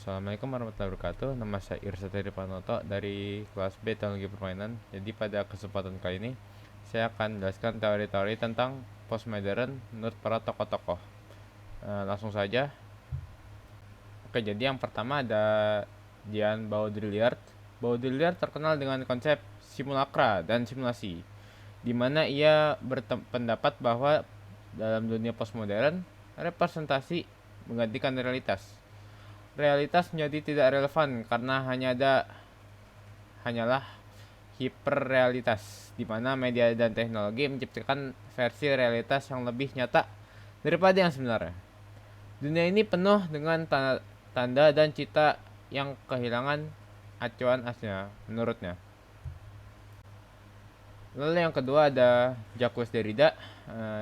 Assalamualaikum warahmatullahi wabarakatuh. Nama saya Irsa Panoto dari kelas B Teknologi Permainan. Jadi pada kesempatan kali ini saya akan menjelaskan teori-teori tentang postmodern menurut para tokoh-tokoh. Langsung saja. Oke, jadi yang pertama ada Jean Baudrillard. Baudrillard terkenal dengan konsep simulacra dan simulasi, di mana ia berpendapat bahwa dalam dunia postmodern, representasi menggantikan realitas. Realitas menjadi tidak relevan karena hanyalah hiperrealitas, di mana media dan teknologi menciptakan versi realitas yang lebih nyata daripada yang sebenarnya. Dunia ini penuh dengan tanda dan cita yang kehilangan acuan aslinya menurutnya. Lalu yang kedua ada Jacques Derrida.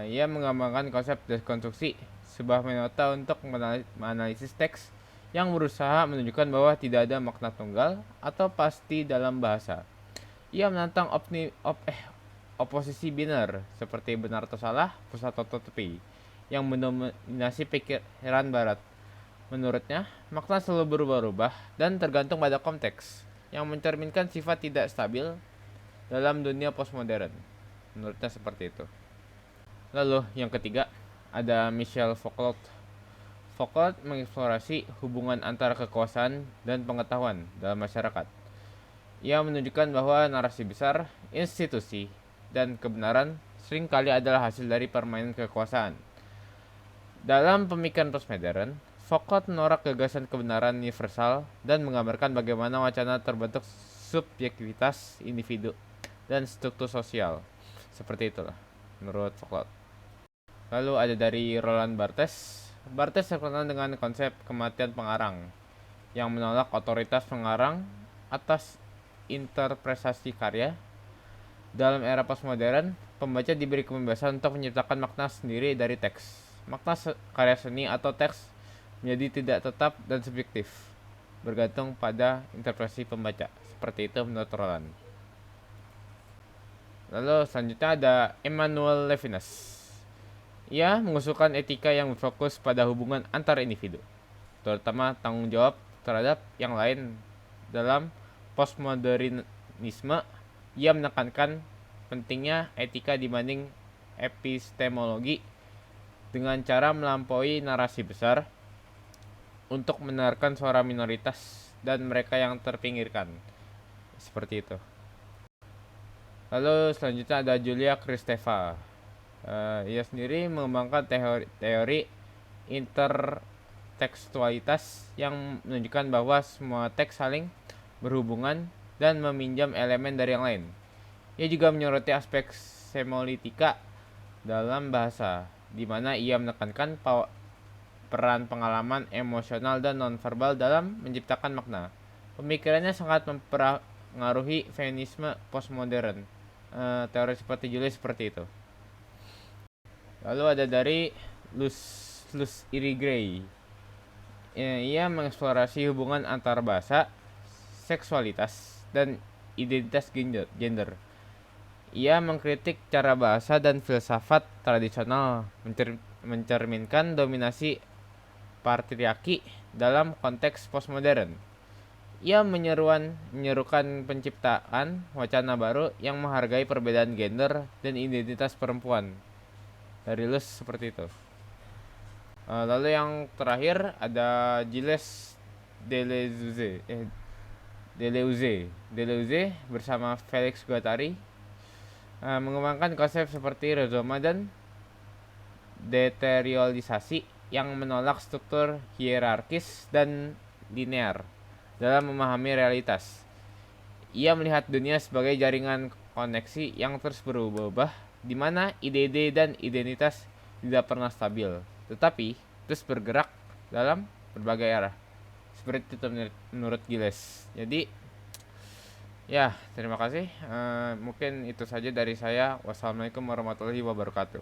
Ia mengembangkan konsep dekonstruksi, sebuah metode untuk menganalisis teks yang berusaha menunjukkan bahwa tidak ada makna tunggal atau pasti dalam bahasa. Ia menantang oposisi biner seperti benar atau salah, pusat atau tepi, yang mendominasi pikiran barat. Menurutnya, makna selalu berubah-ubah dan tergantung pada konteks, yang mencerminkan sifat tidak stabil dalam dunia postmodern. Menurutnya seperti itu. Lalu yang ketiga ada Michel Foucault. Foucault mengeksplorasi hubungan antara kekuasaan dan pengetahuan dalam masyarakat. Ia menunjukkan bahwa narasi besar, institusi, dan kebenaran seringkali adalah hasil dari permainan kekuasaan. Dalam pemikiran postmodern, Foucault menolak gagasan kebenaran universal dan menggambarkan bagaimana wacana terbentuk subjektivitas individu dan struktur sosial. Seperti itulah menurut Foucault. Lalu ada dari Roland Barthes. Barthes terkenal dengan konsep kematian pengarang, yang menolak otoritas pengarang atas interpretasi karya. Dalam era postmodern, pembaca diberi kebebasan untuk menciptakan makna sendiri dari teks. Makna karya seni atau teks menjadi tidak tetap dan subjektif, bergantung pada interpretasi pembaca. Seperti itu menurut Roland. Lalu selanjutnya ada Emmanuel Levinas. Ia mengusulkan etika yang berfokus pada hubungan antar individu, terutama tanggung jawab terhadap yang lain. Dalam postmodernisme, ia menekankan pentingnya etika dibanding epistemologi dengan cara melampaui narasi besar untuk mendengarkan suara minoritas dan mereka yang terpinggirkan. Seperti itu. Lalu selanjutnya ada Julia Kristeva. Ia sendiri mengembangkan teori intertekstualitas yang menunjukkan bahwa semua teks saling berhubungan dan meminjam elemen dari yang lain. Ia juga menyoroti aspek semiotika dalam bahasa, di mana ia menekankan peran pengalaman emosional dan nonverbal dalam menciptakan makna. Pemikirannya sangat mempengaruhi feminisme postmodern. Teori seperti Julia seperti itu. Lalu ada dari Luce Irigaray. Ia mengeksplorasi hubungan antar bahasa, seksualitas, dan identitas gender. Ia mengkritik cara bahasa dan filsafat tradisional, mencerminkan dominasi patriarki dalam konteks postmodern. Ia menyerukan penciptaan wacana baru yang menghargai perbedaan gender dan identitas perempuan. Dari Luce seperti itu. Lalu yang terakhir ada Gilles Deleuze bersama Felix Guattari mengembangkan konsep seperti rhizoma dan deterialisasi yang menolak struktur hierarkis dan linear dalam memahami realitas. Ia melihat dunia sebagai jaringan koneksi yang terus berubah-ubah, di mana ide-ide dan identitas tidak pernah stabil, tetapi terus bergerak dalam berbagai arah. Seperti itu menurut Gilles. Jadi, ya terima kasih. Mungkin itu saja dari saya. Wassalamualaikum warahmatullahi wabarakatuh.